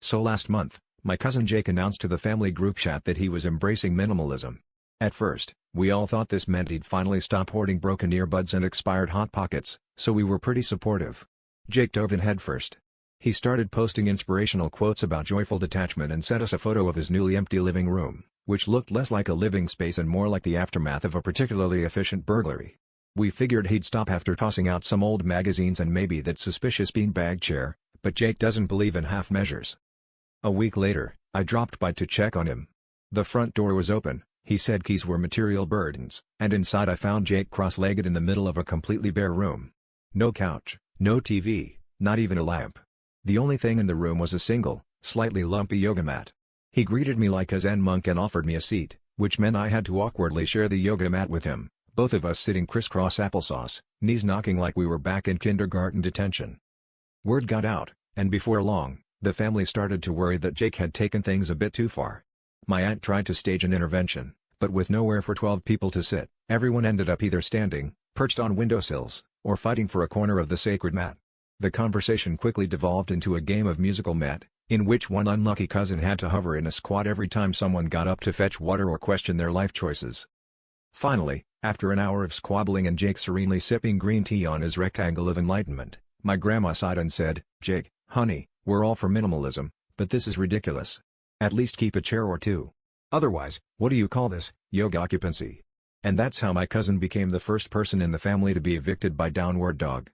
So last month, my cousin Jake announced to the family group chat that he was embracing minimalism. At first, we all thought this meant he'd finally stop hoarding broken earbuds and expired Hot Pockets, so we were pretty supportive. Jake dove in headfirst. He started posting inspirational quotes about joyful detachment and sent us a photo of his newly empty living room, which looked less like a living space and more like the aftermath of a particularly efficient burglary. We figured he'd stop after tossing out some old magazines and maybe that suspicious beanbag chair, but Jake doesn't believe in half measures. A week later, I dropped by to check on him. The front door was open, he said keys were material burdens, and inside I found Jake cross-legged in the middle of a completely bare room. No couch, no TV, not even a lamp. The only thing in the room was a single, slightly lumpy yoga mat. He greeted me like a Zen monk and offered me a seat, which meant I had to awkwardly share the yoga mat with him, both of us sitting crisscross applesauce, knees knocking like we were back in kindergarten detention. Word got out, and before long, the family started to worry that Jake had taken things a bit too far. My aunt tried to stage an intervention, but with nowhere for 12 people to sit, everyone ended up either standing, perched on windowsills, or fighting for a corner of the sacred mat. The conversation quickly devolved into a game of musical mat, in which one unlucky cousin had to hover in a squat every time someone got up to fetch water or question their life choices. Finally, after an hour of squabbling and Jake serenely sipping green tea on his rectangle of enlightenment, my grandma sighed and said, "Jake, honey, we're all for minimalism, but this is ridiculous. At least keep a chair or two. Otherwise, what do you call this, yoga occupancy?" And that's how my cousin became the first person in the family to be evicted by Downward Dog.